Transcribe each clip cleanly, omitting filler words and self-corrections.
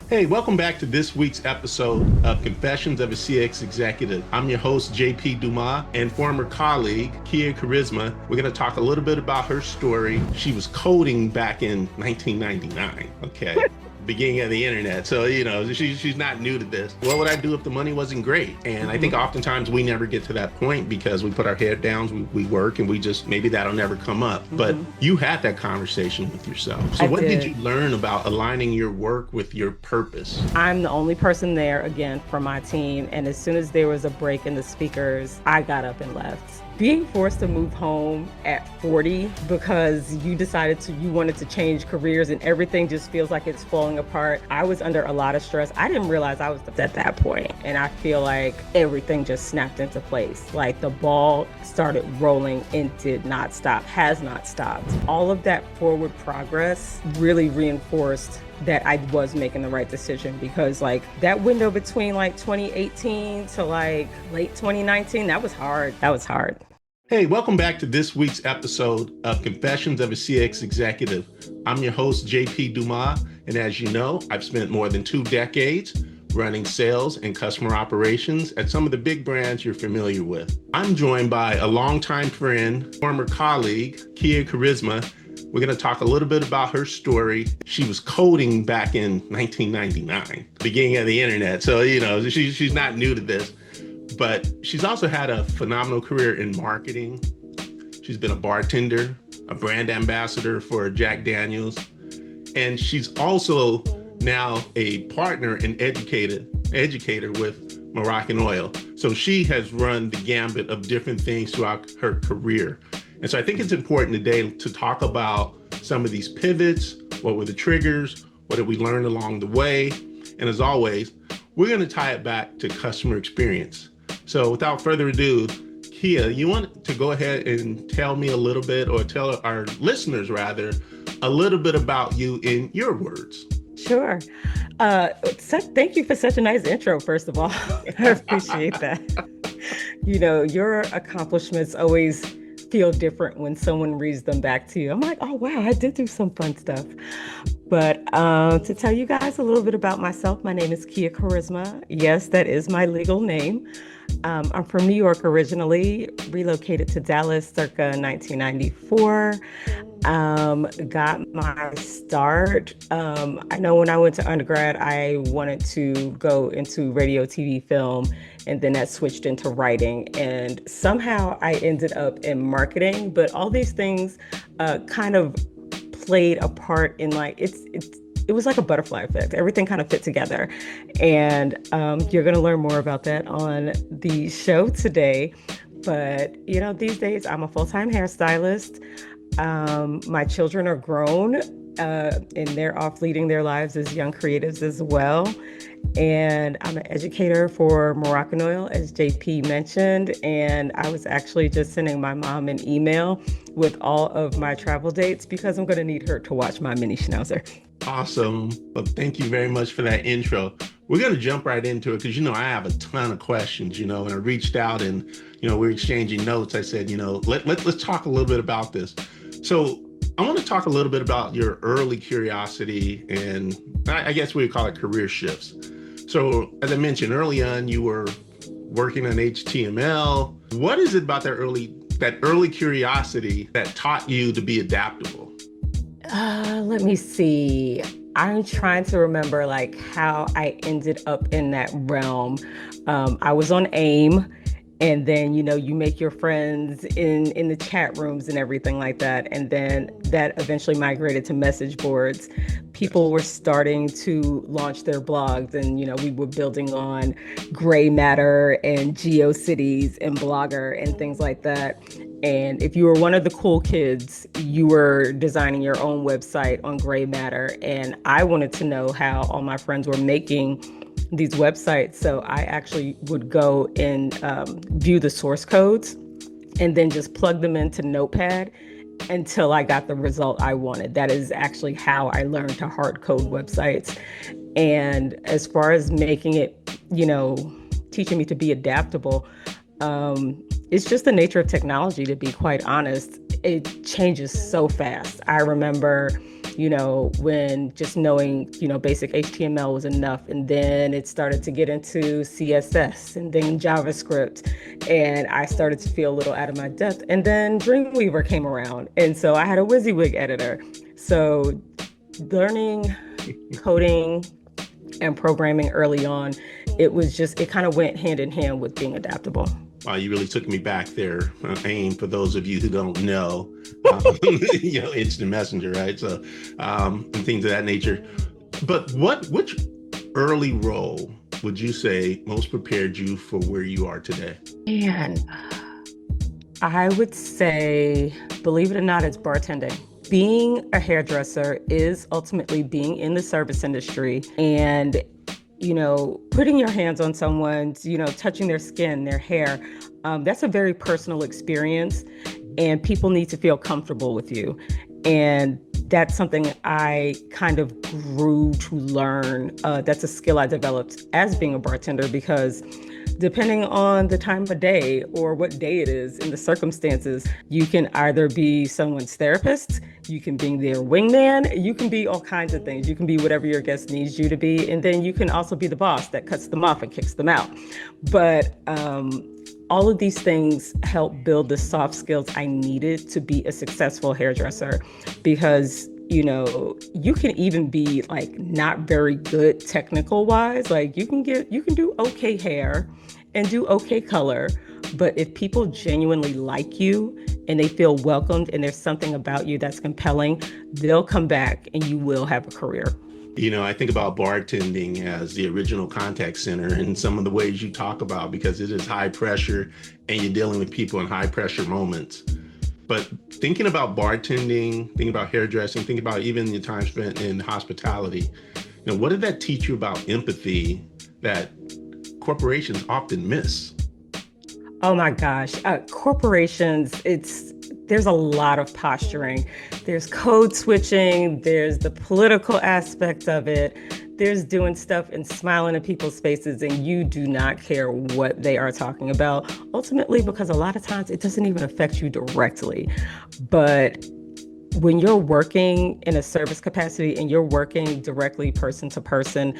Hey, welcome back to this week's episode of Confessions of a CX Executive. I'm your host, JP Dumas, and former colleague, Quia Querisma. We're going to talk a little bit about her story. She was coding back in 1999, okay? Beginning of the internet. So, she's not new to this. What would I do if the money wasn't great? And I think oftentimes we never get to that point because we put our head down, we work, and we just, maybe that'll never come up. But you had that conversation with yourself. So what did you learn about aligning your work with your purpose? I'm the only person there, again, for my team. And as soon as there was a break in the speakers, I got up and left. Being forced to move home at 40 because you wanted to change careers and everything just feels like it's falling apart. I was under a lot of stress. I didn't realize I was at that point. And I feel like everything just snapped into place. Like the ball started rolling and did not stop, has not stopped. All of that forward progress really reinforced that I was making the right decision, because like that window between like 2018 to like late 2019, that was hard. Hey, welcome back to this week's episode of Confessions of a CX Executive. I'm your host, JP Dumas, and as you know, I've spent more than 2 decades running sales and customer operations at some of the big brands you're familiar with. I'm joined by a longtime friend, former colleague, Quia Querisma. We're going to talk a little bit about her story. She was coding back in 1999, beginning of the internet. So, she's not new to this. But she's also had a phenomenal career in marketing. She's been a bartender, a brand ambassador for Jack Daniels, and she's also now a partner and educator with Moroccanoil. So she has run the gambit of different things throughout her career. And so I think it's important today to talk about some of these pivots. What were the triggers? What did we learn along the way? And as always, we're going to tie it back to customer experience. So without further ado, Quia, you want to go ahead and tell me a little bit, or tell our listeners rather, a little bit about you in your words. Sure. Thank you for such a nice intro, first of all. I appreciate that. Your accomplishments always feel different when someone reads them back to you. I'm like, oh, wow, I did do some fun stuff. But to tell you guys a little bit about myself, my name is Quia Querisma. Yes, that is my legal name. I'm from New York originally, relocated to Dallas circa 1994. Got my start. I know when I went to undergrad, I wanted to go into radio, TV, film, and then that switched into writing. And somehow I ended up in marketing, but all these things kind of played a part in like, it was like a butterfly effect. Everything kind of fit together. And you're going to learn more about that on the show today. But, these days I'm a full-time hairstylist. My children are grown and they're off leading their lives as young creatives as well. And I'm an educator for Moroccanoil, as JP mentioned. And I was actually just sending my mom an email with all of my travel dates because I'm going to need her to watch my mini schnauzer. Awesome. Well, thank you very much for that intro. We're going to jump right into it because, I have a ton of questions, and I reached out and, we're exchanging notes. I said, let's talk a little bit about this. So I want to talk a little bit about your early curiosity, and I guess we would call it career shifts. So as I mentioned early on, you were working on HTML. What is it about that early curiosity that taught you to be adaptable? Let me see. I'm trying to remember like how I ended up in that realm. I was on AIM. And then, you make your friends in the chat rooms and everything like that. And then that eventually migrated to message boards. People were starting to launch their blogs and, we were building on Gray Matter and GeoCities and Blogger and things like that. And if you were one of the cool kids, you were designing your own website on Gray Matter. And I wanted to know how all my friends were making these websites. So I actually would go and view the source codes and then just plug them into Notepad until I got the result I wanted. That is actually how I learned to hard code websites. And as far as making it, teaching me to be adaptable, it's just the nature of technology, to be quite honest. It changes so fast. I remember when just knowing, basic HTML was enough. And then it started to get into CSS and then JavaScript. And I started to feel a little out of my depth. And then Dreamweaver came around. And so I had a WYSIWYG editor. So learning coding and programming early on, it kind of went hand in hand with being adaptable. Wow, you really took me back there. AIM, for those of you who don't know, instant messenger, right? So, and things of that nature. But which early role would you say most prepared you for where you are today? And I would say, believe it or not, it's bartending. Being a hairdresser is ultimately being in the service industry and putting your hands on someone's, touching their skin, their hair. That's a very personal experience, and people need to feel comfortable with you. And that's something I kind of grew to learn. That's a skill I developed as being a bartender, because depending on the time of day or what day it is and the circumstances, you can either be someone's therapist, you can be their wingman, you can be all kinds of things. You can be whatever your guest needs you to be. And then you can also be the boss that cuts them off and kicks them out. But all of these things help build the soft skills I needed to be a successful hairdresser, because you can even be like not very good technical wise. Like you can do okay hair and do okay color, but if people genuinely like you and they feel welcomed and there's something about you that's compelling, they'll come back and you will have a career. I think about bartending as the original contact center and some of the ways you talk about, because it is high pressure and you're dealing with people in high pressure moments. But thinking about bartending, thinking about hairdressing, thinking about even your time spent in hospitality, what did that teach you about empathy that corporations often miss? Oh my gosh, corporations, there's a lot of posturing. There's code switching, there's the political aspect of it, there's doing stuff and smiling in people's faces, and you do not care what they are talking about, ultimately, because a lot of times it doesn't even affect you directly. But when you're working in a service capacity and you're working directly person to person,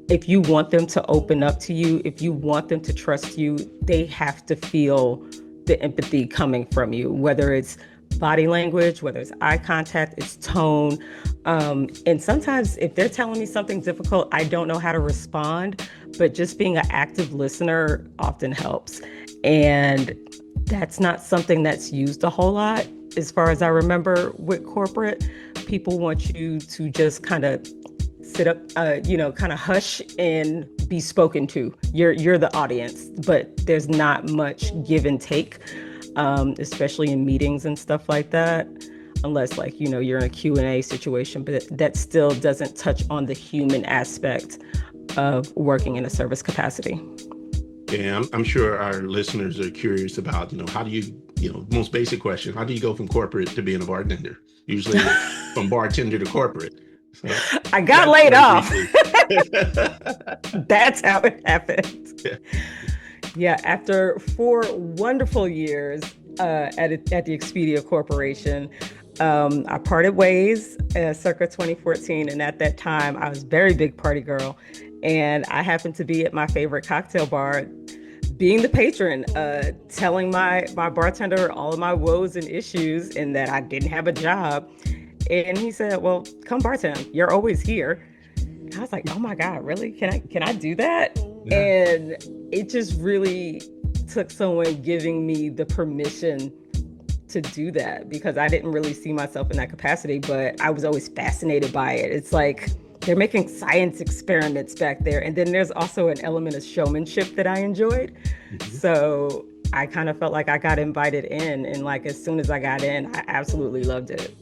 if you want them to open up to you, if you want them to trust you, they have to feel the empathy coming from you, whether it's body language, whether it's eye contact, it's tone. And sometimes if they're telling me something difficult, I don't know how to respond, but just being an active listener often helps. And that's not something that's used a whole lot. As far as I remember with corporate, people want you to just kind of sit up, kind of hush and be spoken to. You're the audience, but there's not much give and take, especially in meetings and stuff like that, unless you're in a Q&A situation, but that still doesn't touch on the human aspect of working in a service capacity. Yeah, I'm sure our listeners are curious about, how do you, most basic question, how do you go from corporate to being a bartender? Usually from bartender to corporate. So, I got laid off. That's how it happened. Yeah, after 4 wonderful years at the Expedia Corporation, I parted ways circa 2014. And at that time, I was a very big party girl. And I happened to be at my favorite cocktail bar, being the patron, telling my bartender all of my woes and issues and that I didn't have a job. And he said, well, come bartend. You're always here. I was like, oh my God, really? Can I do that? Yeah. And it just really took someone giving me the permission to do that, because I didn't really see myself in that capacity, but I was always fascinated by it. It's like they're making science experiments back there. And then there's also an element of showmanship that I enjoyed. Mm-hmm. So I kind of felt like I got invited in. And as soon as I got in, I absolutely loved it.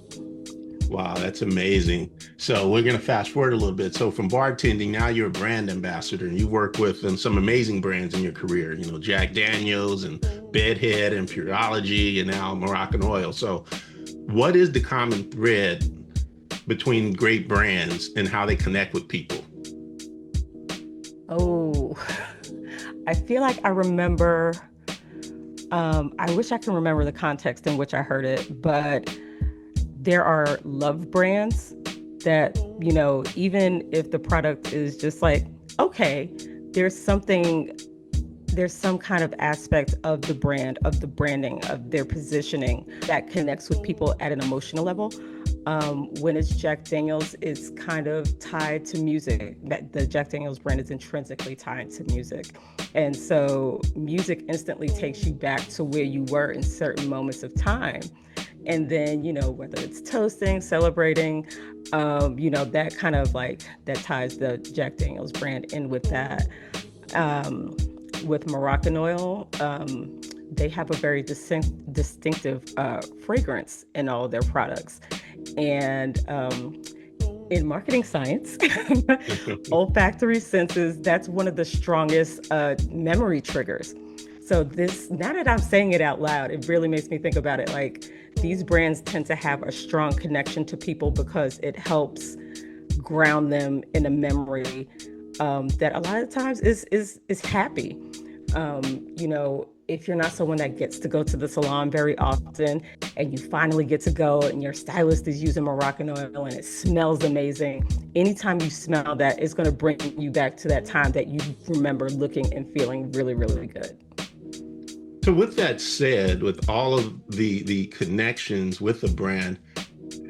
Wow, that's amazing. So we're going to fast forward a little bit. So from bartending, now you're a brand ambassador, and you work with some amazing brands in your career, Jack Daniels and Bedhead and Pureology and now Moroccanoil. So what is the common thread between great brands and how they connect with people? Oh, I feel like I remember, I wish I can remember the context in which I heard it, but there are love brands that, even if the product is just like, okay, there's some kind of aspect of the brand, of the branding, of their positioning that connects with people at an emotional level. When it's Jack Daniel's, it's kind of tied to music. That the Jack Daniel's brand is intrinsically tied to music. And so music instantly takes you back to where you were in certain moments of time. And then, whether it's toasting, celebrating, that kind of like, that ties the Jack Daniel's brand in with that. With Moroccanoil, they have a very distinctive fragrance in all of their products. And in marketing science, olfactory senses, that's one of the strongest memory triggers. So now that I'm saying it out loud, it really makes me think about it. Like, these brands tend to have a strong connection to people because it helps ground them in a memory that a lot of times is happy. If you're not someone that gets to go to the salon very often and you finally get to go and your stylist is using Moroccanoil and it smells amazing, anytime you smell that, it's going to bring you back to that time that you remember looking and feeling really, really good. So with that said, with all of the connections with the brand,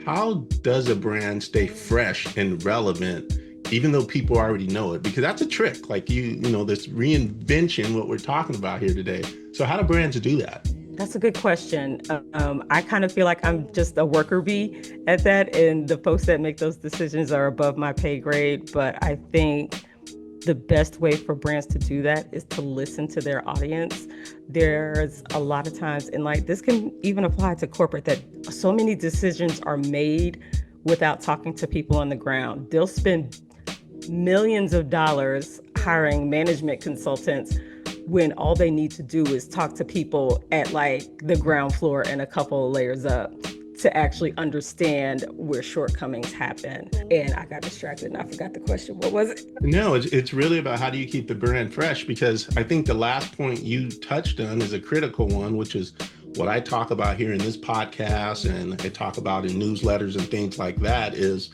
how does a brand stay fresh and relevant even though people already know it? Because that's a trick, like this reinvention, what we're talking about here today. So how do brands do that? That's a good question. I kind of feel like I'm just a worker bee at that, and the folks that make those decisions are above my pay grade. But I think the best way for brands to do that is to listen to their audience. There's a lot of times, and like this can even apply to corporate, that so many decisions are made without talking to people on the ground. They'll spend millions of dollars hiring management consultants when all they need to do is talk to people at like the ground floor and a couple of layers up to actually understand where shortcomings happen. And I got distracted and I forgot the question. What was it? No, it's really about how do you keep the brand fresh? Because I think the last point you touched on is a critical one, which is what I talk about here in this podcast and I talk about in newsletters and things like that, is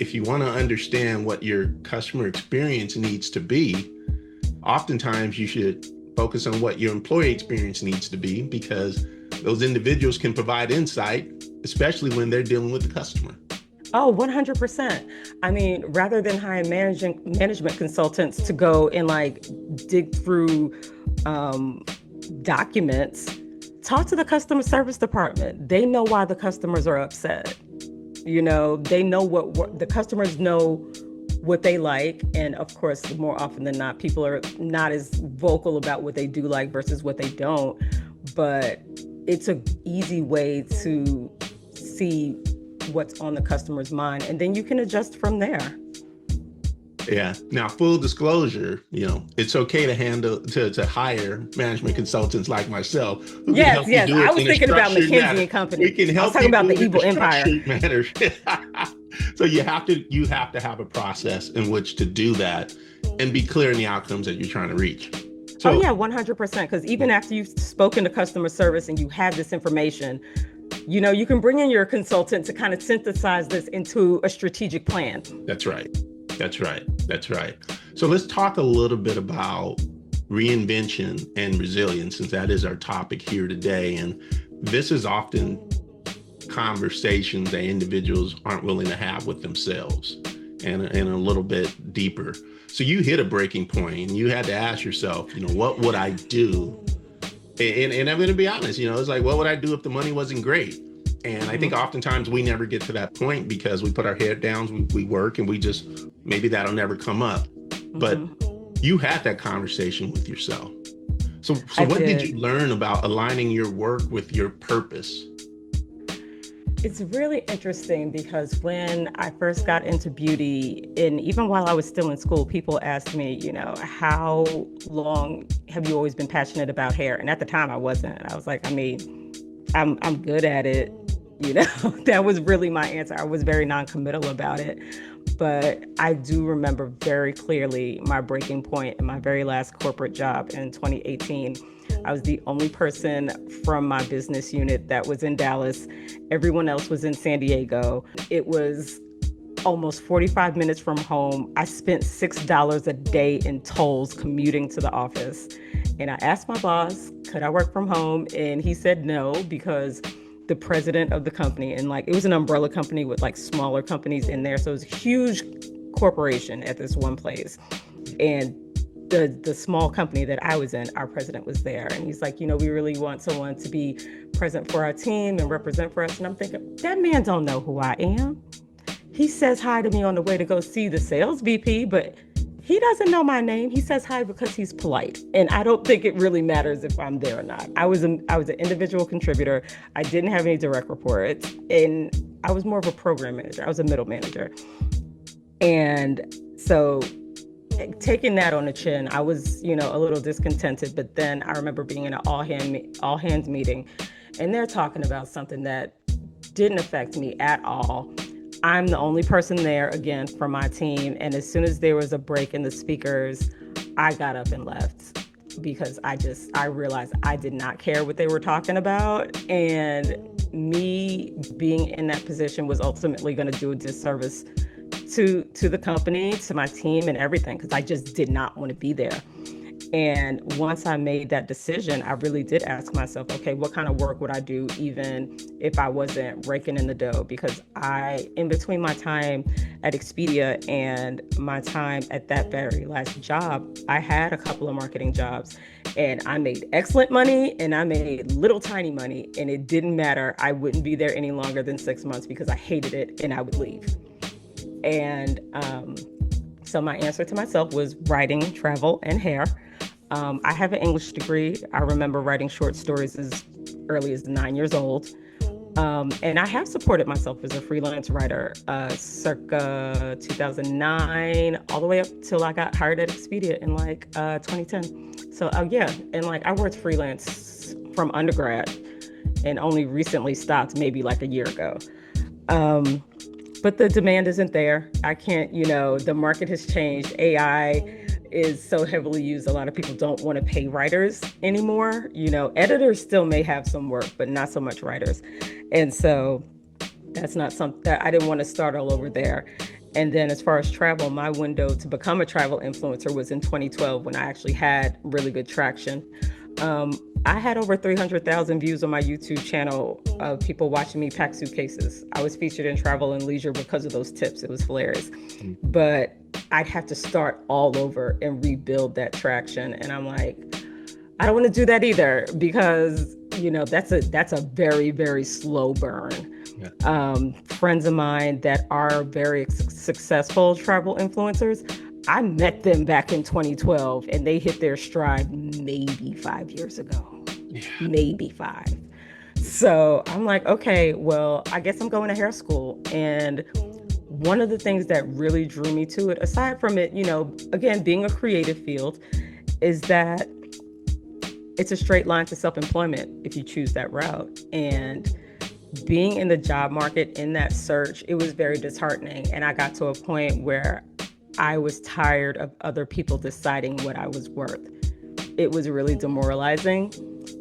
if you want to understand what your customer experience needs to be, oftentimes you should focus on what your employee experience needs to be, because those individuals can provide insight, especially when they're dealing with the customer. Oh, 100%. I mean, rather than hiring management consultants to go and like dig through documents, talk to the customer service department. They know why the customers are upset. They know what the customers know what they like. And of course, more often than not, people are not as vocal about what they do like versus what they don't. But it's an easy way to see what's on the customer's mind, and then you can adjust from there. Yeah. Now, full disclosure, it's okay to hire management consultants like myself. Yes. I was thinking about McKinsey and Company. We can help. I was talking about the evil empire. So you have to have a process in which to do that and be clear in the outcomes that you're trying to reach. So, 100%. Because even after you've spoken to customer service and you have this information, you can bring in your consultant to kind of synthesize this into a strategic plan. That's right. So let's talk a little bit about reinvention and resilience, since that is our topic here today. And this is often conversations that individuals aren't willing to have with themselves and a little bit deeper. So you hit a breaking point and you had to ask yourself, what would I do? And I'm going to be honest, it's like, what would I do if the money wasn't great? And I think oftentimes we never get to that point because we put our head down, we work, and we just, maybe that'll never come up. But you had that conversation with yourself. So what did you learn about aligning your work with your purpose? It's really interesting because when I first got into beauty, and even while I was still in school, people asked me, how long have you always been passionate about hair? And at the time I wasn't. I was like, I'm good at it. That was really my answer. I was very non-committal about it. But I do remember very clearly my breaking point in my very last corporate job in 2018. I was the only person from my business unit that was in Dallas. Everyone else was in San Diego. It was almost 45 minutes from home. I spent $6 a day in tolls commuting to the office. And I asked my boss, could I work from home? And he said no, because the president of the company, and like it was an umbrella company with like smaller companies in there. So it was a huge corporation at this one place. And the small company that I was in, our president was there. And he's like, we really want someone to be present for our team and represent for us. And I'm thinking, that man don't know who I am. He says hi to me on the way to go see the sales VP, but he doesn't know my name. He says hi because he's polite. And I don't think it really matters if I'm there or not. I was an individual contributor. I didn't have any direct reports. And I was more of a program manager. I was a middle manager. And so taking that on the chin, I was, a little discontented. But then I remember being in an all hands meeting, and they're talking about something that didn't affect me at all. I'm the only person there, again, from my team. And as soon as there was a break in the speakers, I got up and left because I realized I did not care what they were talking about. And me being in that position was ultimately going to do a disservice to the company, to my team and everything, because I just did not want to be there. And once I made that decision, I really did ask myself, okay, what kind of work would I do even if I wasn't raking in the dough? Because in between my time at Expedia and my time at that very last job, I had a couple of marketing jobs, and I made excellent money and I made little tiny money, and it didn't matter. I wouldn't be there any longer than 6 months because I hated it and I would leave. And so my answer to myself was writing, travel, and hair. I have an English degree. I remember writing short stories as early as 9 years old. And I have supported myself as a freelance writer circa 2009, all the way up till I got hired at Expedia in 2010. So yeah, and I worked freelance from undergrad and only recently stopped maybe a year ago. But the demand isn't there. I can't, the market has changed. AI is so heavily used. A lot of people don't want to pay writers anymore. Editors still may have some work, but not so much writers. And so that's not something that I didn't want to start all over there. And then as far as travel, my window to become a travel influencer was in 2012 when I actually had really good traction. I had over 300,000 views on my YouTube channel of people watching me pack suitcases. I was featured in Travel and Leisure because of those tips. It was hilarious. But I'd have to start all over and rebuild that traction. And I'm like, I don't want to do that either because, that's a very, very slow burn. Yeah. Friends of mine that are very successful travel influencers, I met them back in 2012 and they hit their stride maybe 5 years ago. Yeah. Maybe 5. So I'm like, okay, well, I guess I'm going to hair school. And one of the things that really drew me to it, aside from it, again, being a creative field, is that it's a straight line to self-employment if you choose that route. And being in the job market in that search, it was very disheartening. And I got to a point where I was tired of other people deciding what I was worth. It was really demoralizing.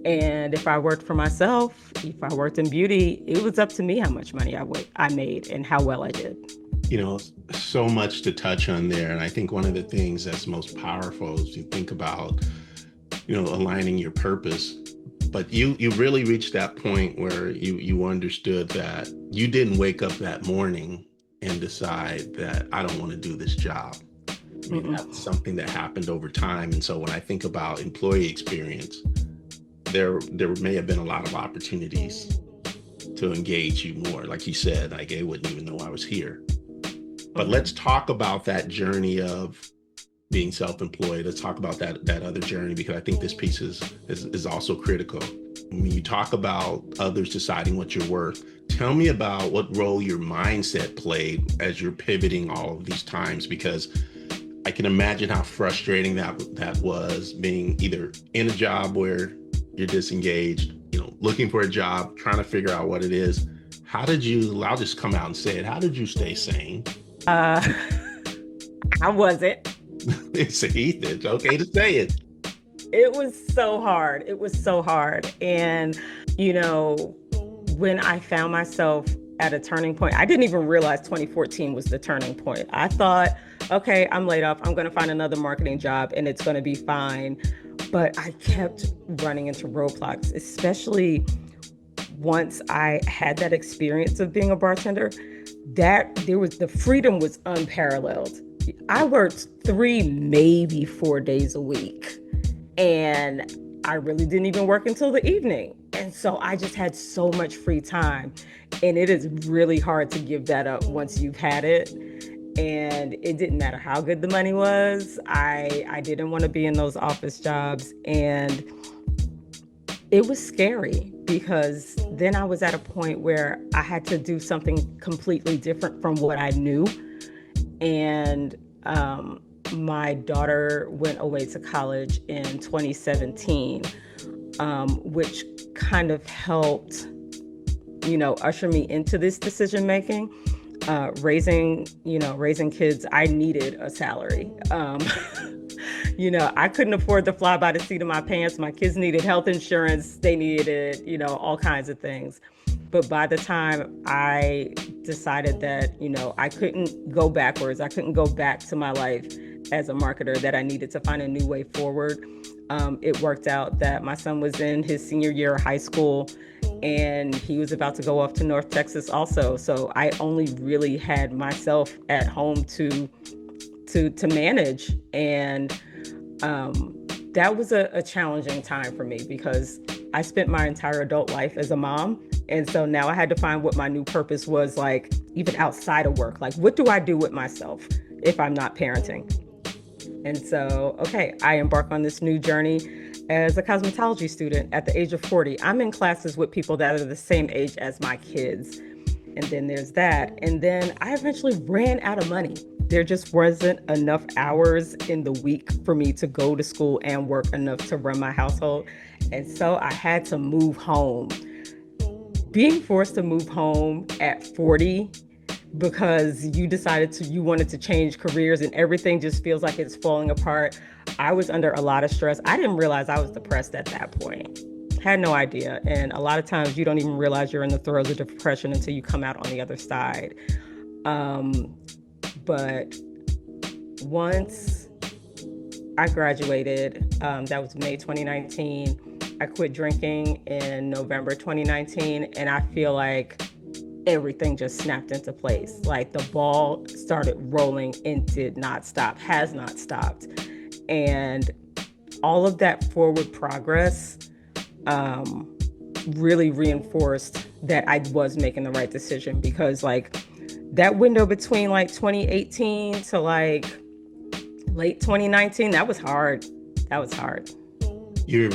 And if I worked for myself, if I worked in beauty, it was up to me how much money I made and how well I did. So much to touch on there. And I think one of the things that's most powerful is you think about, aligning your purpose. But you really reached that point where you understood that you didn't wake up that morning and decide that I don't want to do this job. That's something that happened over time. And so when I think about employee experience, there may have been a lot of opportunities to engage you more. Like you said, they wouldn't even know I was here. But let's talk about that journey of being self-employed. Let's talk about that other journey, because I think this piece is also critical. When you talk about others deciding what you're worth, tell me about what role your mindset played as you're pivoting all of these times, because I can imagine how frustrating that was, being either in a job where you're disengaged, looking for a job, trying to figure out what it is. How did you, I'll just come out and say it, how did you stay sane? I wasn't. It's okay to say it. It was so hard. And, when I found myself at a turning point. I didn't even realize 2014 was the turning point. I thought, okay, I'm laid off. I'm going to find another marketing job and it's going to be fine. But I kept running into roadblocks, especially once I had that experience of being a bartender, that the freedom was unparalleled. I worked 3, maybe 4 days a week, and I really didn't even work until the evening. And so I just had so much free time, and it is really hard to give that up once you've had it. And it didn't matter how good the money was. I didn't want to be in those office jobs, and it was scary because then I was at a point where I had to do something completely different from what I knew. And my daughter went away to college in 2017, which kind of helped, usher me into this decision making. Raising kids, I needed a salary. I couldn't afford to fly by the seat of my pants. My kids needed health insurance. They needed, all kinds of things. But by the time I decided that, I couldn't go backwards, I couldn't go back to my life as a marketer, that I needed to find a new way forward. It worked out that my son was in his senior year of high school and he was about to go off to North Texas also. So I only really had myself at home to manage. And that was a challenging time for me because I spent my entire adult life as a mom. And so now I had to find what my new purpose was, like, even outside of work. Like, what do I do with myself if I'm not parenting? And so, okay, I embark on this new journey as a cosmetology student at the age of 40. I'm in classes with people that are the same age as my kids. And then there's that. And then I eventually ran out of money. There just wasn't enough hours in the week for me to go to school and work enough to run my household. And so I had to move home. Being forced to move home at 40 because you wanted to change careers and everything just feels like it's falling apart. I was under a lot of stress. I didn't realize I was depressed at that point. Had no idea. And a lot of times you don't even realize you're in the throes of depression until you come out on the other side. But once I graduated, that was May 2019. I quit drinking in November 2019, and I feel like everything just snapped into place. Like the ball started rolling and did not stop, has not stopped. And all of that forward progress really reinforced that I was making the right decision, because like that window between like 2018 to like late 2019, that was hard. You're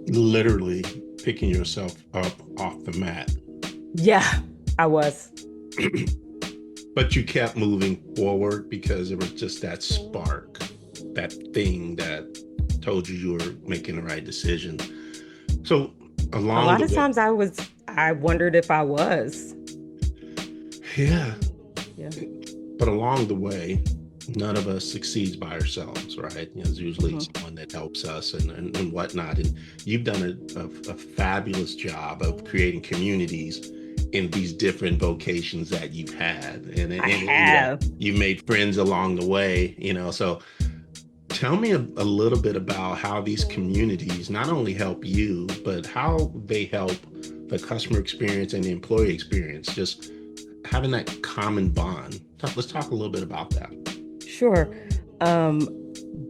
literally picking yourself up off the mat. Yeah, I was. But you kept moving forward because it was just that spark, that thing that told you were making the right decision. So a lot of times I wondered if I was. Yeah. But along the way, none of us succeeds by ourselves, right? There's usually someone that helps us and whatnot. And you've done a fabulous job of creating communities in these different vocations that you've had. And you've made friends along the way, so tell me a little bit about how these communities not only help you, but how they help the customer experience and the employee experience, just having that common bond. Let's talk a little bit about that. Sure.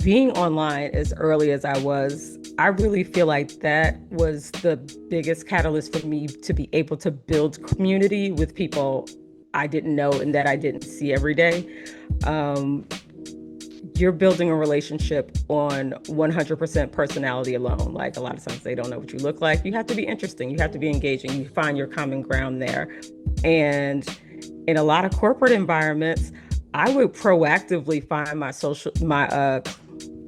Being online as early as I was, I really feel like that was the biggest catalyst for me to be able to build community with people I didn't know and that I didn't see every day. You're building a relationship on 100% personality alone. Like a lot of times they don't know what you look like. You have to be interesting. You have to be engaging. You find your common ground there. And in a lot of corporate environments, I would proactively find my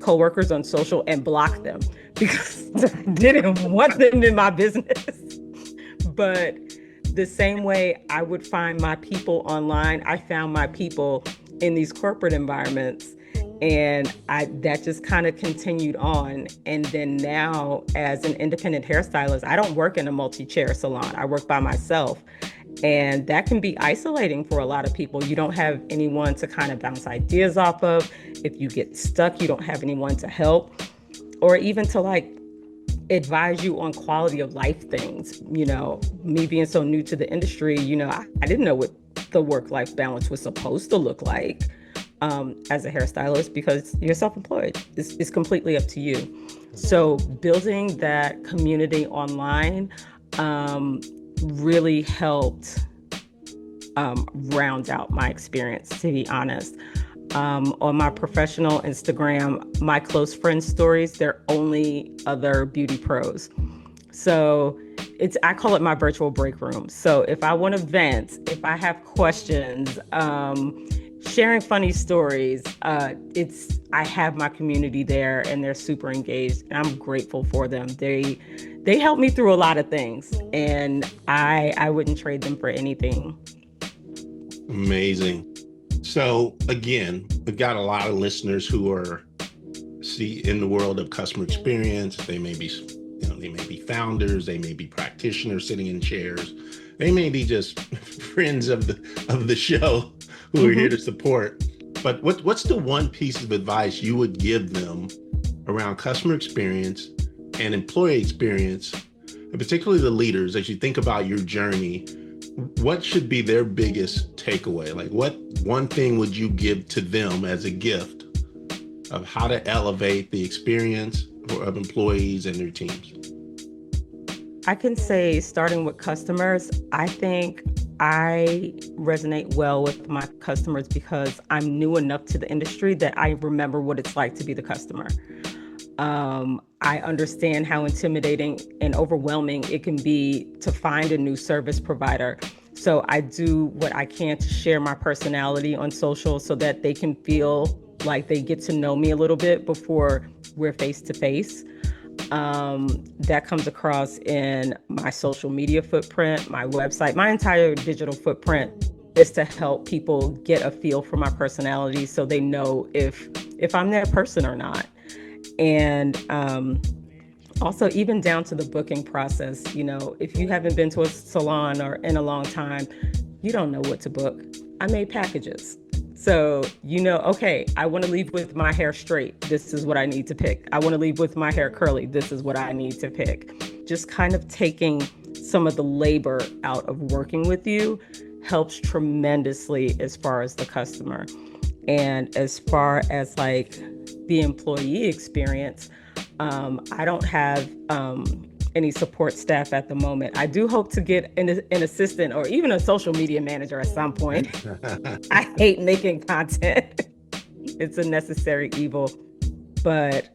coworkers on social and block them because I didn't want them in my business. But the same way I would find my people online, I found my people in these corporate environments. And that just kind of continued on. And then now as an independent hairstylist, I don't work in a multi-chair salon. I work by myself. And that can be isolating for a lot of people. You don't have anyone to kind of bounce ideas off of. If you get stuck, you don't have anyone to help or even to like advise you on quality of life things. Me being so new to the industry, I didn't know what the work-life balance was supposed to look like as a hairstylist because you're self-employed. It's completely up to you. So building that community online really helped round out my experience, to be honest. On my professional Instagram, my close friends stories, they're only other beauty pros. So I call it my virtual break room. So if I want to vent, if I have questions, sharing funny stories, I have my community there and they're super engaged and I'm grateful for them. They helped me through a lot of things and I wouldn't trade them for anything. Amazing. So again, we've got a lot of listeners who are in the world of customer experience. They may be, they may be founders, they may be practitioners sitting in chairs. They may be just friends of the show who are here to support. But what's the one piece of advice you would give them around customer experience and employee experience, and particularly the leaders, as you think about your journey? What should be their biggest takeaway? Like, what one thing would you give to them as a gift of how to elevate the experience of employees and their teams? I can say, starting with customers, I think I resonate well with my customers because I'm new enough to the industry that I remember what it's like to be the customer. I understand how intimidating and overwhelming it can be to find a new service provider. So I do what I can to share my personality on social so that they can feel like they get to know me a little bit before we're face to face. That comes across in my social media footprint, my website, my entire digital footprint is to help people get a feel for my personality so they know if I'm that person or not. And also even down to the booking process, if you haven't been to a salon or in a long time, you don't know what to book. I made packages. So, okay, I want to leave with my hair straight. This is what I need to pick. I want to leave with my hair curly. This is what I need to pick. Just kind of taking some of the labor out of working with you helps tremendously as far as the customer. And as far as like the employee experience, I don't have any support staff at the moment. I do hope to get an assistant or even a social media manager at some point. I hate making content. It's a necessary evil. But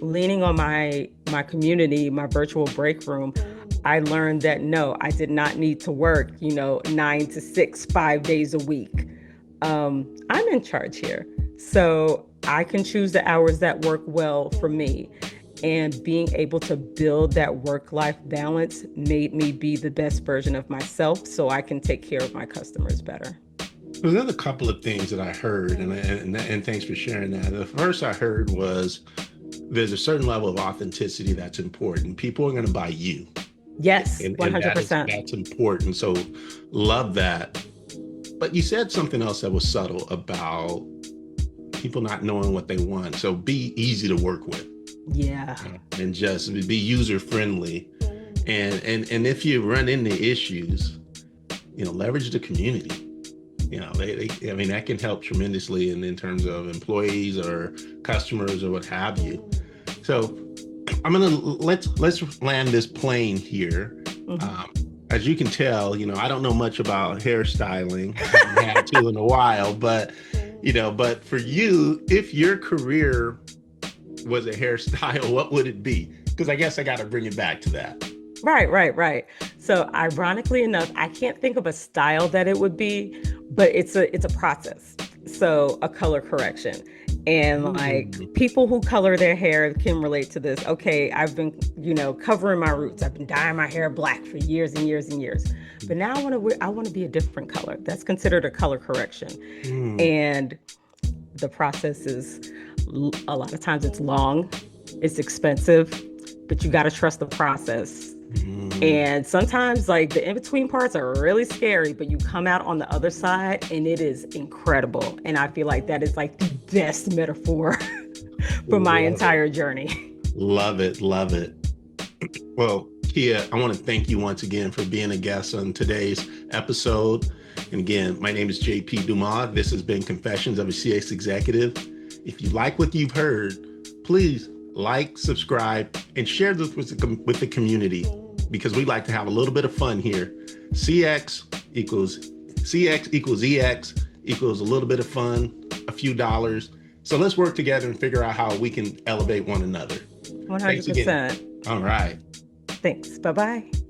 leaning on my community, my virtual break room, I learned that no, I did not need to work, 9 to 6, 5 days a week. I'm in charge here. So I can choose the hours that work well for me. And being able to build that work-life balance made me be the best version of myself so I can take care of my customers better. There's another couple of things that I heard, and thanks for sharing that. The first I heard was there's a certain level of authenticity that's important. People are going to buy you. Yes, 100%. That's important. So love that. But you said something else that was subtle about people not knowing what they want. So be easy to work with. Yeah. And just be user friendly. And if you run into issues, leverage the community. That can help tremendously in terms of employees or customers or what have you. So let's land this plane here. Mm-hmm. As you can tell, I don't know much about hairstyling. I haven't had to in a while, but for you, if your career was a hairstyle, what would it be? Because I guess I got to bring it back to that. Right. So ironically enough, I can't think of a style that it would be, but it's a process. So a color correction. And like people who color their hair can relate to this. Okay, I've been, covering my roots. I've been dyeing my hair black for years and years and years. But now I want to be a different color. That's considered a color correction. And the process is a lot of times it's long, it's expensive, but you got to trust the process. And sometimes like the in-between parts are really scary, but you come out on the other side and it is incredible. And I feel like that is like the best metaphor for my entire journey. Love it. Love it. Well, Quia, I want to thank you once again for being a guest on today's episode. And again, my name is JP Dumas. This has been Confessions of a CX Executive. If you like what you've heard, please like, subscribe, and share this with the community, because we like to have a little bit of fun here. CX equals EX equals a little bit of fun, a few dollars. So let's work together and figure out how we can elevate one another. 100%. All right. Thanks. Bye-bye.